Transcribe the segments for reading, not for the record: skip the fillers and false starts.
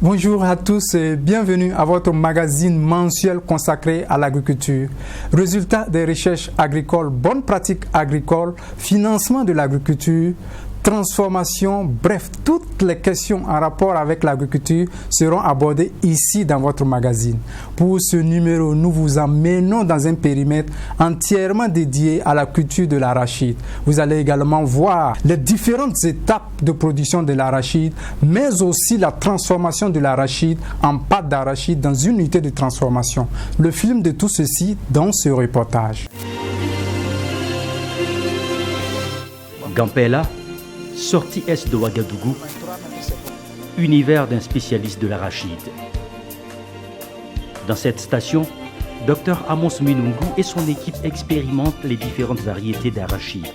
Bonjour à tous et bienvenue à votre magazine mensuel consacré à l'agriculture. Résultats des recherches agricoles, bonnes pratiques agricoles, financement de l'agriculture, transformation, bref, toutes les questions en rapport avec l'agriculture seront abordées ici dans votre magazine. Pour ce numéro, nous vous emmenons dans un périmètre entièrement dédié à la culture de l'arachide. Vous allez également voir les différentes étapes de production de l'arachide, mais aussi la transformation de l'arachide en pâte d'arachide dans une unité de transformation. Le film de tout ceci dans ce reportage. Gampela, sortie est de Ouagadougou, univers d'un spécialiste de l'arachide. Dans cette station, Dr Amos Minungu et son équipe expérimentent les différentes variétés d'arachide.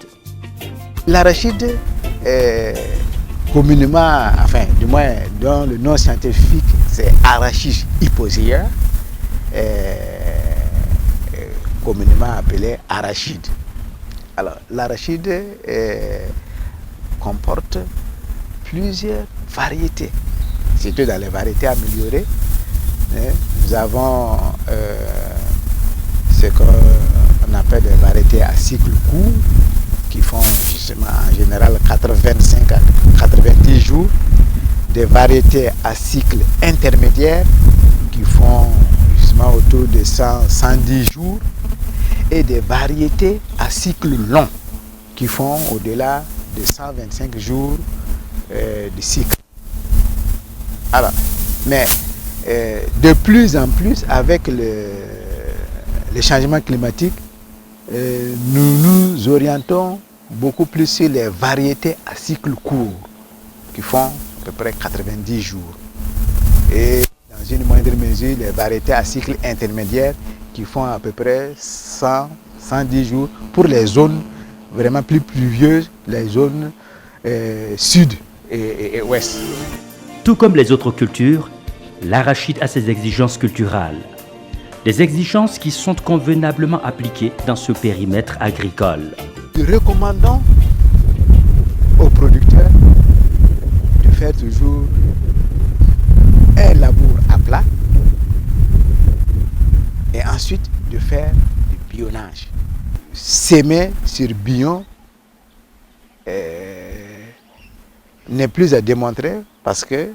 L'arachide est communément, enfin du moins dans le nom scientifique, c'est Arachis hyposea, communément appelé arachide. Alors l'arachide comporte plusieurs variétés, surtout dans les variétés améliorées. Nous avons ce qu'on appelle des variétés à cycle court qui font justement en général 85 à 90 jours, des variétés à cycle intermédiaire qui font justement autour de 110 jours et des variétés à cycle long qui font au-delà de 125 jours de cycle. Alors, mais de plus en plus avec le changement climatique, nous nous orientons beaucoup plus sur les variétés à cycle court qui font à peu près 90 jours. Et dans une moindre mesure, les variétés à cycle intermédiaire qui font à peu près 110 jours pour les zones vraiment plus pluvieuses, les zones sud et ouest. Tout comme les autres cultures, l'arachide a ses exigences culturelles. Des exigences qui sont convenablement appliquées dans ce périmètre agricole. Nous recommandons aux producteurs de faire toujours un labour à plat et ensuite de faire du bionnage. S'aimer sur bion n'est plus à démontrer parce que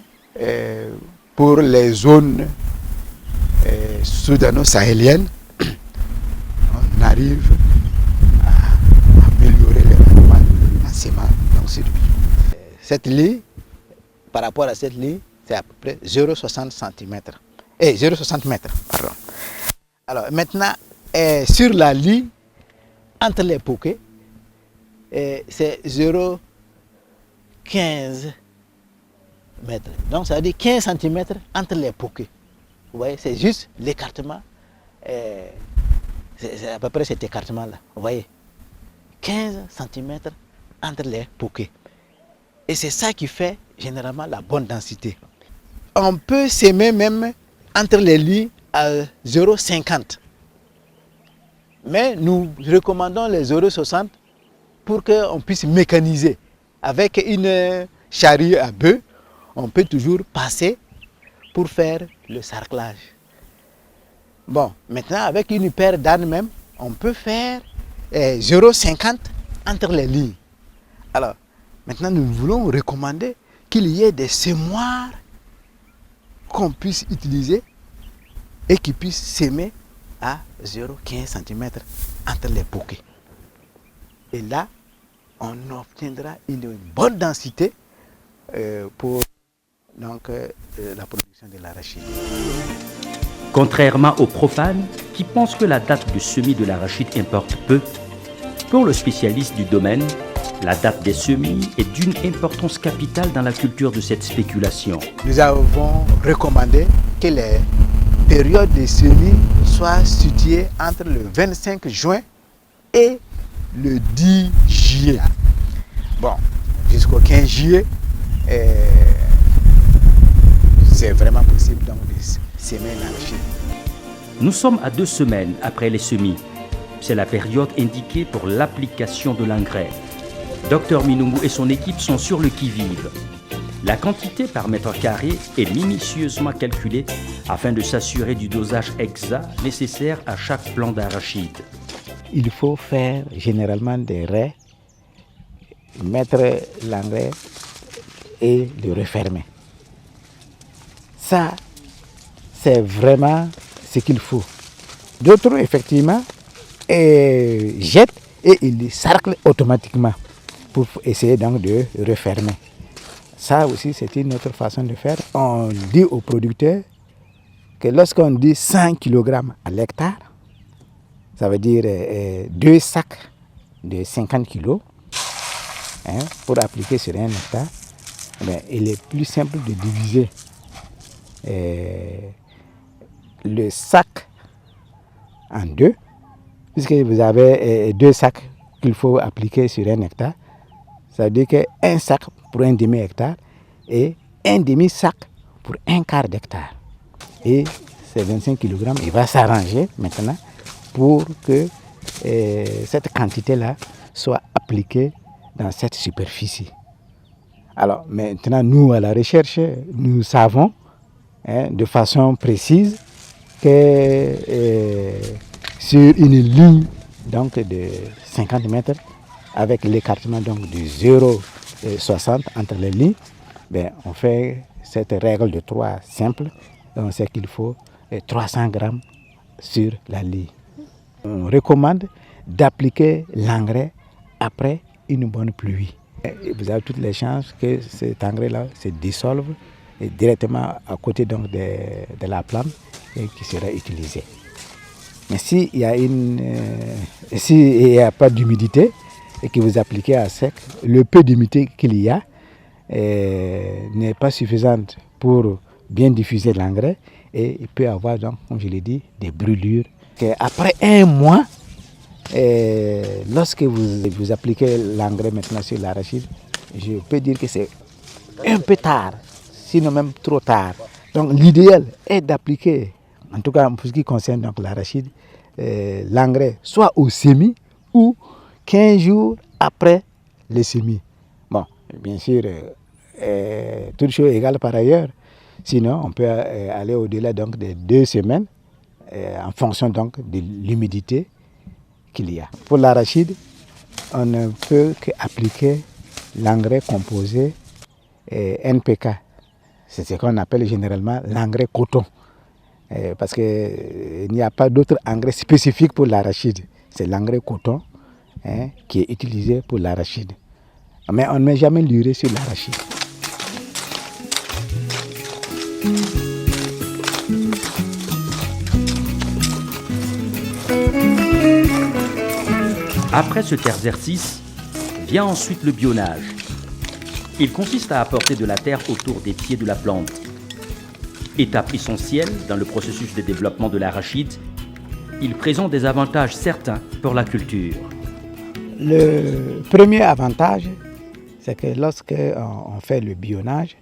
pour les zones soudano-sahéliennes, on arrive à améliorer les rendements en sémant donc sur bio. Cette lie, par rapport à cette lie, c'est à peu près 0,60 cm. 0,60 mètres, pardon. Alors maintenant, sur la lie, entre les poquets, c'est 0,15 mètres. Donc ça veut dire 15 cm entre les poquets. Vous voyez, c'est juste l'écartement. C'est à peu près cet écartement-là. Vous voyez, 15 cm entre les poquets. Et c'est ça qui fait généralement la bonne densité. On peut s'aimer même entre les lits à 0,50. Mais nous recommandons les 0,60 pour qu'on puisse mécaniser. Avec une charrue à bœuf, on peut toujours passer pour faire le sarclage. Bon, maintenant avec une paire d'ânes même, on peut faire 0,50 entre les lignes. Alors, maintenant nous voulons recommander qu'il y ait des semoirs qu'on puisse utiliser et qui puissent s'aimer à 0,15 cm entre les poquets. Et là, on obtiendra une bonne densité pour donc, la production de l'arachide. Contrairement aux profanes qui pensent que la date de semis de l'arachide importe peu, pour le spécialiste du domaine, la date des semis est d'une importance capitale dans la culture de cette spéculation. Nous avons recommandé que les périodes de semis soient situées entre le 25 juin et le 10 juillet. Bon, jusqu'au 15 juillet, c'est vraiment possible donc de semer l'arachide. Nous sommes à 2 semaines après les semis. C'est la période indiquée pour l'application de l'engrais. Dr Minungu et son équipe sont sur le qui-vive. La quantité par mètre carré est minutieusement calculée afin de s'assurer du dosage exact nécessaire à chaque plant d'arachide. Il faut faire généralement des raies, mettre l'engrais et le refermer. Ça, c'est vraiment ce qu'il faut. D'autres, effectivement, jettent et ils sarclent automatiquement pour essayer donc de refermer. Ça aussi, c'est une autre façon de faire. On dit aux producteurs que lorsqu'on dit 100 kg à l'hectare, ça veut dire 2 sacs de 50 kg pour appliquer sur un hectare. Il est plus simple de diviser le sac en deux, puisque vous avez 2 sacs qu'il faut appliquer sur un hectare. Ça veut dire qu'un sac pour un demi-hectare et un demi-sac pour un quart d'hectare. Et ces 25 kg, il va s'arranger maintenant pour que cette quantité-là soit appliquée dans cette superficie. Alors maintenant, nous, à la recherche, nous savons de façon précise que sur une ligne donc, de 50 mètres, avec l'écartement donc de 0,60 entre les lignes, on fait cette règle de 3 simple. On sait qu'il faut 300 grammes sur la ligne. On recommande d'appliquer l'engrais après une bonne pluie. Et vous avez toutes les chances que cet engrais-là se dissolve directement à côté donc de la plante et qui sera utilisé. Mais s'il n'y a pas d'humidité et que vous appliquez à sec, le peu d'humidité qu'il y a n'est pas suffisante pour bien diffuser l'engrais et il peut y avoir donc, comme je l'ai dit, des brûlures. Après un mois, lorsque vous appliquez l'engrais maintenant sur l'arachide, je peux dire que c'est un peu tard, sinon même trop tard. Donc l'idéal est d'appliquer, en tout cas pour ce qui concerne donc l'arachide, l'engrais soit au semis ou 15 jours après le semis. Bon, bien sûr, toute chose égale par ailleurs. Sinon, on peut aller au-delà donc de 2 semaines en fonction donc de l'humidité qu'il y a. Pour l'arachide, on ne peut qu'appliquer l'engrais composé NPK. C'est ce qu'on appelle généralement l'engrais coton. Parce qu'il n'y a pas d'autre engrais spécifique pour l'arachide. C'est l'engrais coton qui est utilisé pour l'arachide. Mais on ne met jamais l'urée sur l'arachide. Après cet exercice, vient ensuite le bionnage. Il consiste à apporter de la terre autour des pieds de la plante. Étape essentielle dans le processus de développement de l'arachide, il présente des avantages certains pour la culture. Le premier avantage, c'est que lorsque on fait le bionnage,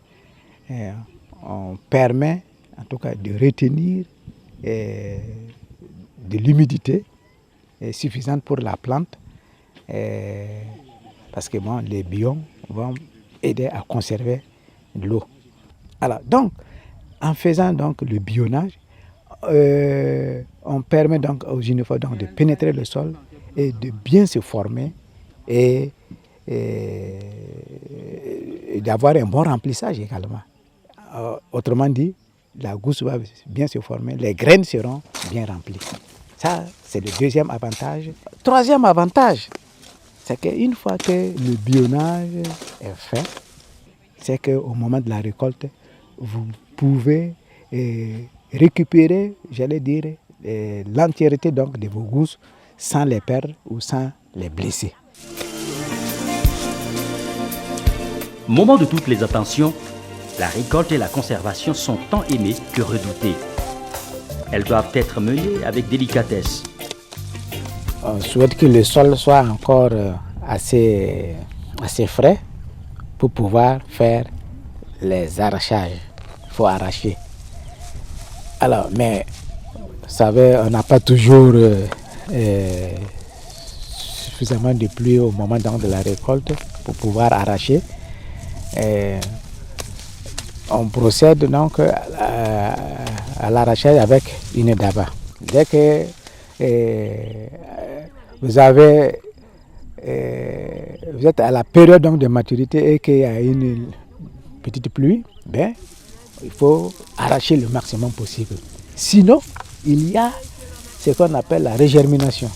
on permet en tout cas de retenir de l'humidité suffisante pour la plante parce que les biomes vont aider à conserver l'eau. Alors donc, en faisant donc le bionnage, on permet donc aux gynéphores donc de pénétrer le sol et de bien se former et d'avoir un bon remplissage également. Autrement dit, la gousse va bien se former, les graines seront bien remplies. Ça, c'est le deuxième avantage. Troisième avantage, c'est qu'une fois que le bionnage est fait, c'est qu'au moment de la récolte, vous pouvez récupérer, j'allais dire, l'entièreté donc de vos gousses sans les perdre ou sans les blesser. Moment de toutes les attentions, la récolte et la conservation sont tant aimées que redoutées. Elles doivent être menées avec délicatesse. On souhaite que le sol soit encore assez frais pour pouvoir faire les arrachages. Il faut arracher. Alors, mais vous savez, on n'a pas toujours suffisamment de pluie au moment donc de la récolte pour pouvoir arracher. On procède donc à l'arrachage avec une daba. Dès que vous êtes à la période donc de maturité et qu'il y a une petite pluie, ben, il faut arracher le maximum possible. Sinon, il y a ce qu'on appelle la régermination.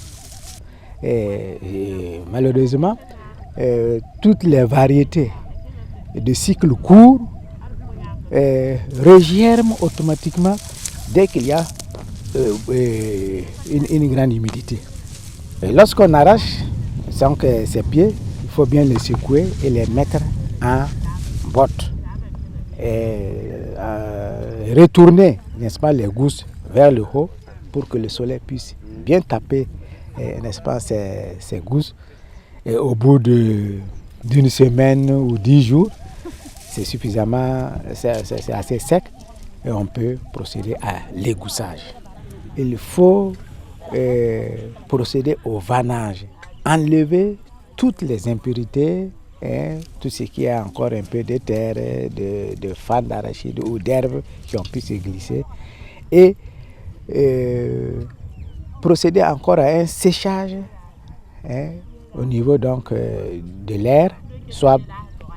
Et malheureusement, toutes les variétés de cycles courts régerment automatiquement dès qu'il y a une grande humidité. Et lorsqu'on arrache donc, ces pieds, il faut bien les secouer et les mettre en botte. Et retourner, n'est-ce pas, les gousses vers le haut pour que le soleil puisse bien taper, n'est-ce pas, ces gousses. Et au bout d'une semaine ou 10 jours, c'est suffisamment, c'est assez sec et on peut procéder à l'égoussage. Il faut procéder au vannage, enlever toutes les impuretés, tout ce qui a encore un peu de terre, de fans d'arachide ou d'herbes qui ont pu se glisser et procéder encore à un séchage au niveau donc de l'air, soit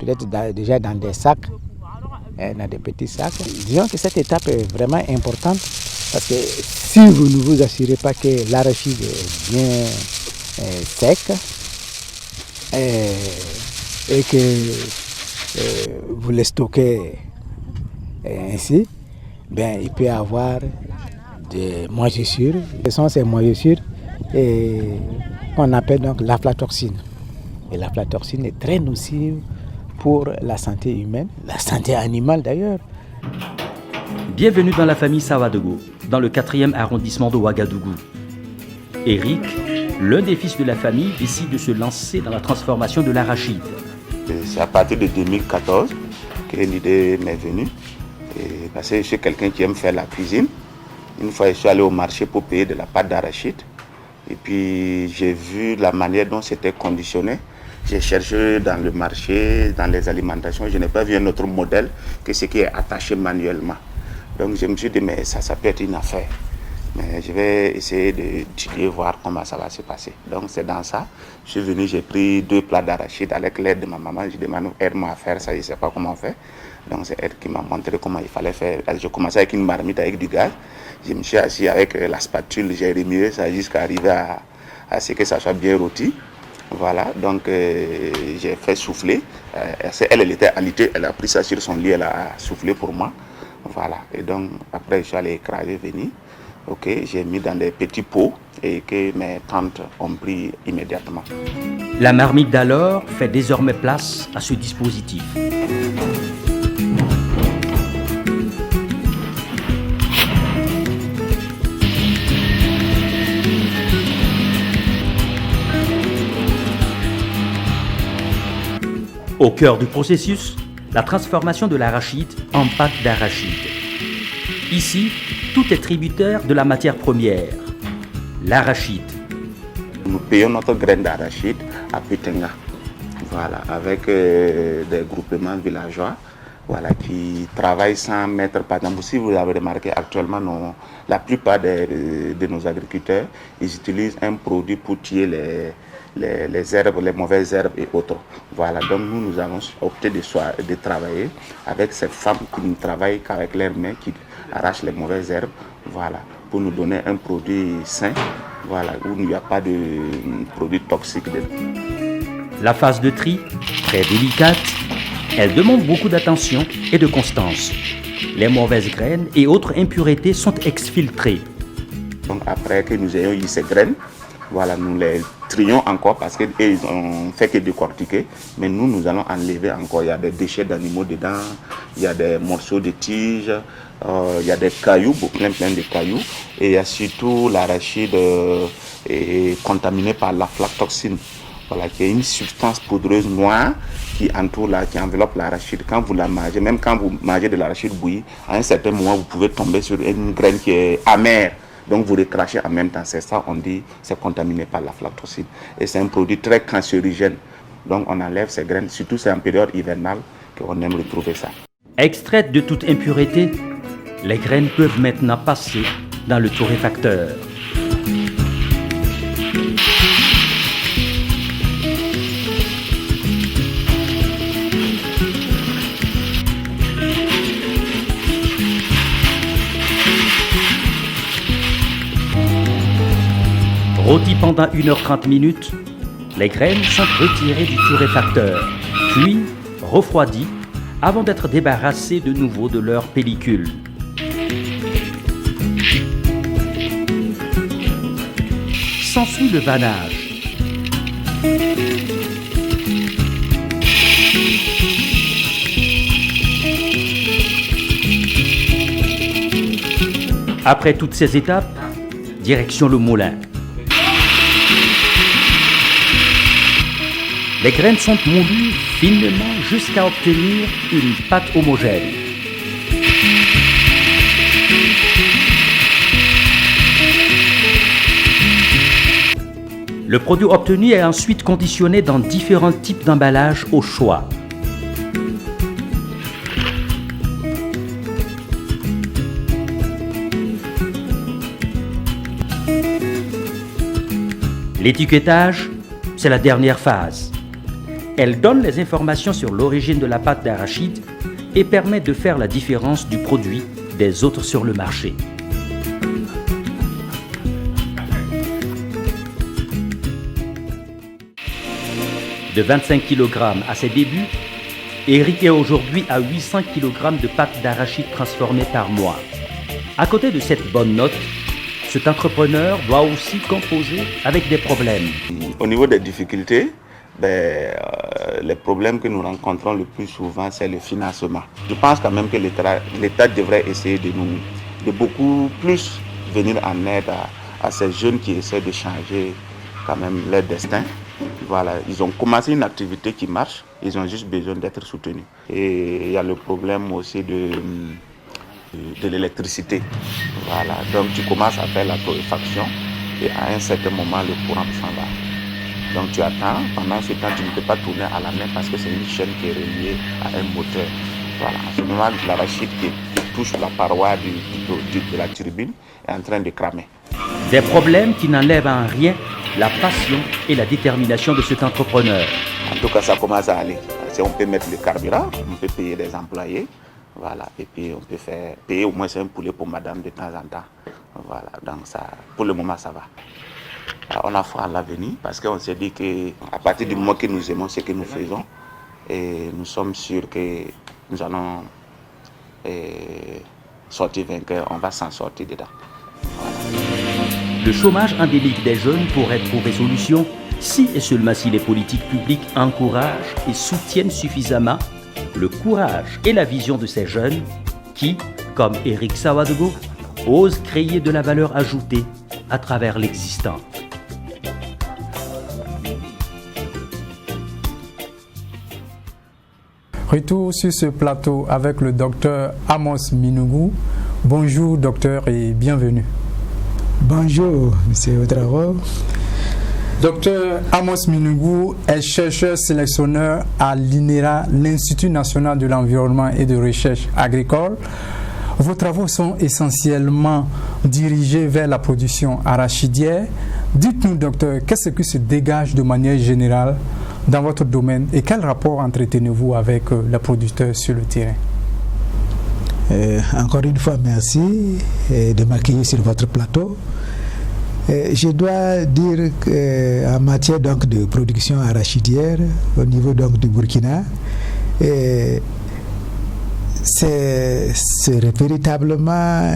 peut-être déjà dans des sacs, dans des petits sacs. Disons que cette étape est vraiment importante parce que si vous ne vous assurez pas que l'arachide est bien sec et que vous le stockez ainsi, ben, il peut y avoir des moisissures. Ce sont ces moisissures qu'on appelle donc l'aflatoxine. Et l'aflatoxine est très nocive pour la santé humaine, la santé animale d'ailleurs. Bienvenue dans la famille Sawadogo, dans le 4e arrondissement de Ouagadougou. Eric, l'un des fils de la famille, décide de se lancer dans la transformation de l'arachide. C'est à partir de 2014 que l'idée m'est venue. Parce que je suis quelqu'un qui aime faire la cuisine. Une fois, je suis allé au marché pour payer de la pâte d'arachide. Et puis, j'ai vu la manière dont c'était conditionné. J'ai cherché dans le marché, dans les alimentations. Je n'ai pas vu un autre modèle que ce qui est attaché manuellement. Donc, je me suis dit, mais ça peut être une affaire. Mais je vais essayer d'étudier, voir comment ça va se passer. Donc, c'est dans ça. Je suis venu, j'ai pris 2 plats d'arachide avec l'aide de ma maman. Je demande, aide-moi à faire ça, je ne sais pas comment faire. Donc, c'est elle qui m'a montré comment il fallait faire. Je commençais avec une marmite avec du gaz. Je me suis assis avec la spatule, j'ai remué ça jusqu'à arriver à ce que ça soit bien rôti. Voilà, donc j'ai fait souffler. Elle était alitée, elle a pris ça sur son lit, elle a soufflé pour moi. Voilà, et donc après je suis allé écraser, venir. Ok, j'ai mis dans des petits pots et que mes tantes ont pris immédiatement. La marmite d'alors fait désormais place à ce dispositif. Au cœur du processus, la transformation de l'arachide en pâte d'arachide. Ici, tout est tributaire de la matière première, l'arachide. Nous payons notre graine d'arachide à Pétenga, voilà, avec des groupements villageois, voilà, qui travaillent sans mettre, par exemple, si vous avez remarqué actuellement, la plupart de nos agriculteurs, ils utilisent un produit pour tuer les herbes, les mauvaises herbes et autres. Voilà, donc nous avons opté de travailler avec ces femmes qui ne travaillent qu'avec leurs mains, qui arrachent les mauvaises herbes, voilà, pour nous donner un produit sain, voilà, où il n'y a pas de produits toxiques dedans. La phase de tri, très délicate, elle demande beaucoup d'attention et de constance. Les mauvaises graines et autres impuretés sont exfiltrées. Donc après que nous ayons eu ces graines, voilà, nous les trions encore parce qu'ils ont fait que décortiquer, mais nous allons enlever encore. Il y a des déchets d'animaux dedans, il y a des morceaux de tiges, il y a des cailloux, plein de cailloux, et il y a surtout l'arachide contaminé par l'aflatoxine, voilà, qui est une substance poudreuse noire qui enveloppe l'arachide. Quand vous la mangez, même quand vous mangez de l'arachide bouilli, à un certain moment, vous pouvez tomber sur une graine qui est amère. Donc vous recrachez en même temps, c'est ça, on dit, c'est contaminé par l'aflatoxine. Et c'est un produit très cancérigène. Donc on enlève ces graines, surtout c'est en période hivernale qu'on aime retrouver ça. Extraites de toute impureté, les graines peuvent maintenant passer dans le torréfacteur. Rôties pendant 1h30 minutes, les graines sont retirées du torréfacteur, puis refroidies avant d'être débarrassées de nouveau de leur pellicule. S'ensuit le vannage. Après toutes ces étapes, direction le moulin. Les graines sont moulues finement jusqu'à obtenir une pâte homogène. Le produit obtenu est ensuite conditionné dans différents types d'emballages au choix. L'étiquetage, c'est la dernière phase. Elle donne les informations sur l'origine de la pâte d'arachide et permet de faire la différence du produit des autres sur le marché. De 25 kg à ses débuts, Eric est aujourd'hui à 800 kg de pâte d'arachide transformée par mois. À côté de cette bonne note, cet entrepreneur doit aussi composer avec des problèmes. Au niveau des difficultés, les problèmes que nous rencontrons le plus souvent, c'est le financement. Je pense quand même que l'État devrait essayer de beaucoup plus venir en aide à ces jeunes qui essaient de changer quand même leur destin. Voilà, ils ont commencé une activité qui marche, ils ont juste besoin d'être soutenus. Et il y a le problème aussi de l'électricité. Voilà, donc tu commences à faire la torréfaction et à un certain moment, le courant s'en va. Donc tu attends, pendant ce temps tu ne peux pas tourner à la main parce que c'est une chaîne qui est reliée à un moteur. Voilà, en ce moment l'arachide qui touche la paroi de la turbine est en train de cramer. Des problèmes qui n'enlèvent en rien la passion et la détermination de cet entrepreneur. En tout cas, ça commence à aller. On peut mettre le carburant, on peut payer des employés, voilà, et puis on peut payer au moins un poulet pour madame de temps en temps. Voilà, donc ça, pour le moment ça va. Alors, on a foi à l'avenir parce qu'on s'est dit qu'à partir du moment que nous aimons ce que nous faisons, et nous sommes sûrs que nous allons sortir vainqueurs, on va s'en sortir dedans. Voilà. Le chômage endémique des jeunes pourrait trouver solution si et seulement si les politiques publiques encouragent et soutiennent suffisamment le courage et la vision de ces jeunes qui, comme Eric Sawadogo, osent créer de la valeur ajoutée à travers l'existant. Retour sur ce plateau avec le docteur Amos Minougou. Bonjour docteur et bienvenue. Bonjour monsieur Ouedraogo. Docteur Amos Minougou est chercheur-sélectionneur à l'INERA, l'Institut national de l'environnement et de recherche agricole. Vos travaux sont essentiellement dirigés vers la production arachidière. Dites-nous docteur, qu'est-ce qui se dégage de manière générale dans votre domaine et quel rapport entretenez-vous avec les producteurs sur le terrain? Encore une fois, merci de m'accueillir sur votre plateau. Je dois dire qu'en matière donc, de production arachidière au niveau donc, du Burkina, c'est véritablement,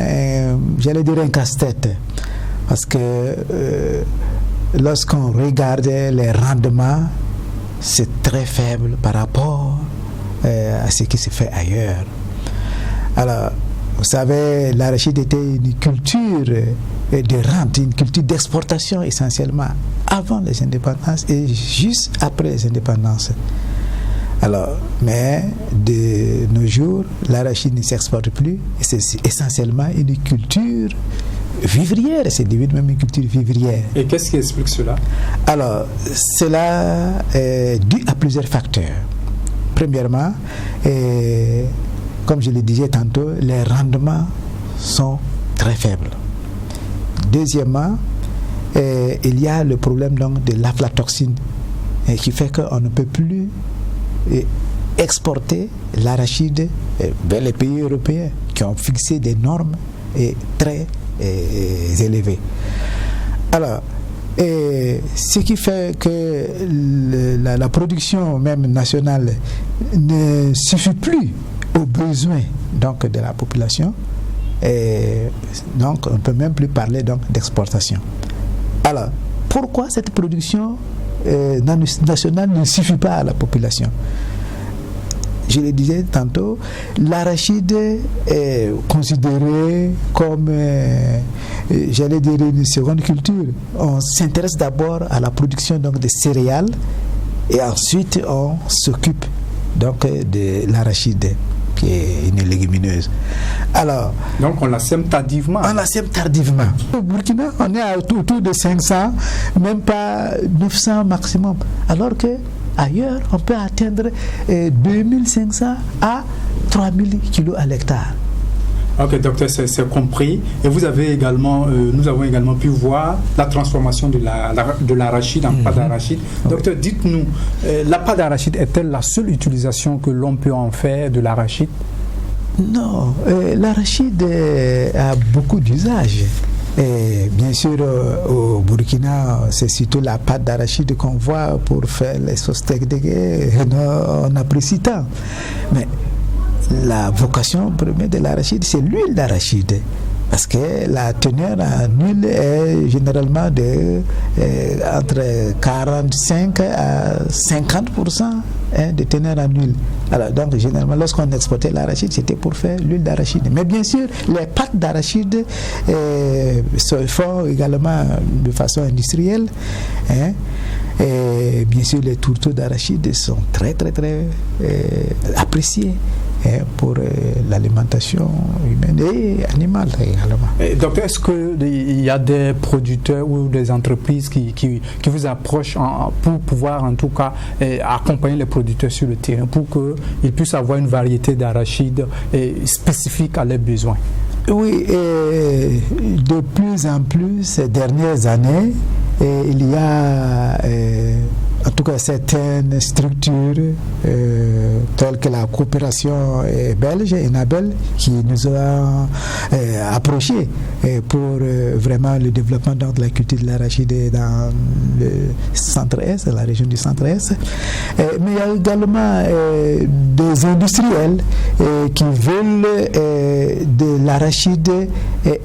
j'allais dire, un casse-tête. Parce que lorsqu'on regarde les rendements, c'est très faible par rapport à ce qui se fait ailleurs. Alors, vous savez, l'arachide était une culture de rente, une culture d'exportation essentiellement avant les indépendances et juste après les indépendances. Alors, mais de nos jours, l'arachide ne s'exporte plus et c'est essentiellement une culture vivrière, c'est devenu même une culture vivrière. Et qu'est-ce qui explique cela? Alors, cela est dû à plusieurs facteurs. Premièrement, comme je le disais tantôt, les rendements sont très faibles. Deuxièmement, il y a le problème donc de l'aflatoxine qui fait qu'on ne peut plus exporter l'arachide vers les pays européens qui ont fixé des normes très élevées. Alors, ce qui fait que la production même nationale ne suffit plus aux besoins donc, de la population, et donc on ne peut même plus parler donc, d'exportation. Alors, pourquoi cette production nationale ne suffit pas à la population? Je le disais tantôt, l'arachide est considéré comme, j'allais dire, une seconde culture. On s'intéresse d'abord à la production donc, de céréales et ensuite on s'occupe donc, de l'arachide, qui est une légumineuse. Alors, donc on la sème tardivement. On la sème tardivement. Au Burkina, on est autour de 500, même pas 900 maximum. Alors que ailleurs, on peut atteindre 2500 à 3000 kilos à l'hectare. Ok, docteur, c'est compris. Et vous avez également, nous avons également pu voir la transformation de l'arachide en pâte d'arachide. Docteur, dites-nous, la pâte d'arachide est-elle la seule utilisation que l'on peut en faire de l'arachide? Non, l'arachide a beaucoup d'usages. Et bien sûr, au Burkina, c'est surtout la pâte d'arachide qu'on voit pour faire les sauces tech-dégué. On apprécie tant. Mais la vocation première de l'arachide, c'est l'huile d'arachide. Parce que la teneur en huile est généralement entre 45 à 50% de teneur en huile. Alors, donc, généralement, lorsqu'on exportait l'arachide, c'était pour faire l'huile d'arachide. Mais bien sûr, les pâtes d'arachide se font également de façon industrielle. Et bien sûr, les tourteaux d'arachide sont très, très, très appréciés pour l'alimentation humaine et animale également. Docteur, est-ce qu'il y a des producteurs ou des entreprises qui vous approchent pour pouvoir en tout cas accompagner les producteurs sur le terrain pour qu'ils puissent avoir une variété d'arachide spécifique à leurs besoins? Oui, de plus en plus ces dernières années, il y a en tout cas certaines structures telles que la coopération belge, ENABEL, qui nous a approchés pour vraiment le développement de la culture de l'arachide dans le centre-est, la région du centre-est. Mais il y a également des industriels qui veulent de l'arachide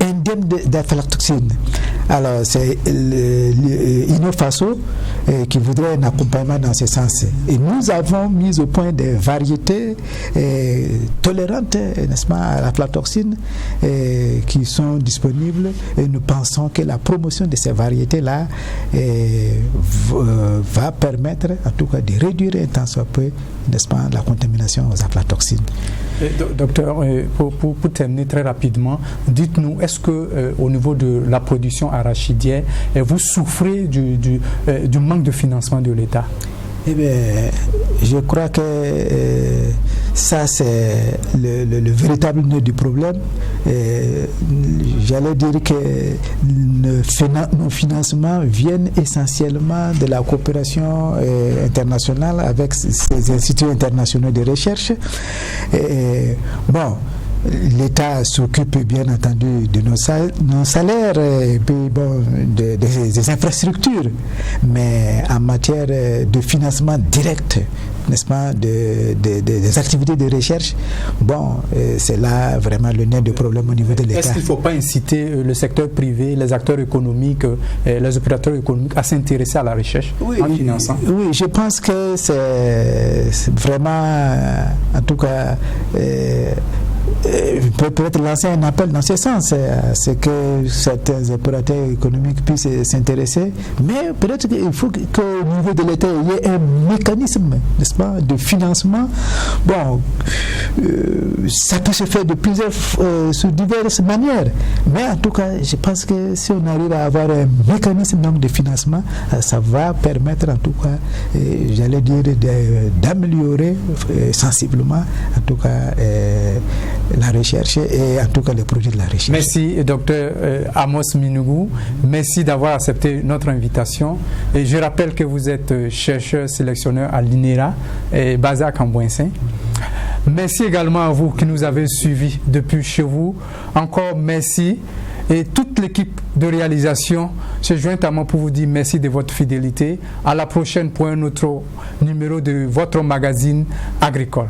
indemne d'aflatoxine. Alors c'est Inofaso qui voudrait un accompagnement dans ce sens. Et nous avons mis au point des variétés tolérantes, n'est-ce pas, à l'aflatoxine qui sont disponibles, et nous pensons que la promotion de ces variétés-là va permettre en tout cas de réduire un tant soit peu, n'est-ce pas, la contamination aux aflatoxines. Docteur, pour terminer très rapidement, dites-nous, est-ce que au niveau de la production arachidière, vous souffrez du manque de financement de l'État? Eh bien, je crois que ça, c'est le véritable nœud du problème. J'allais dire que nos financements viennent essentiellement de la coopération internationale avec ces instituts internationaux de recherche. Bon, l'État s'occupe bien entendu de nos salaires et puis bon, des infrastructures, mais en matière de financement direct, n'est-ce pas, des activités de recherche, bon, c'est là vraiment le nœud du problème au niveau de l'État. Est-ce qu'il ne faut pas inciter le secteur privé, les acteurs économiques, les opérateurs économiques à s'intéresser à la recherche en finançant? Oui, je pense que c'est vraiment, en tout cas, peut-être lancer un appel dans ce sens, c'est que certains opérateurs économiques puissent s'intéresser, mais peut-être qu'il faut qu'au niveau de l'État, il y ait un mécanisme, n'est-ce pas, de financement. Bon, ça peut se faire de sous diverses manières, mais en tout cas, je pense que si on arrive à avoir un mécanisme donc, de financement, ça va permettre en tout cas, j'allais dire, d'améliorer sensiblement, en tout cas, la recherche et en tout cas les produits de la recherche. Merci, docteur Amos Minougou. Merci d'avoir accepté notre invitation. Et je rappelle que vous êtes chercheur sélectionneur à l'INERA, basé à Cambouensin. Merci également à vous qui nous avez suivis depuis chez vous. Encore merci. Et toute l'équipe de réalisation se joint à moi pour vous dire merci de votre fidélité. À la prochaine pour un autre numéro de votre magazine agricole.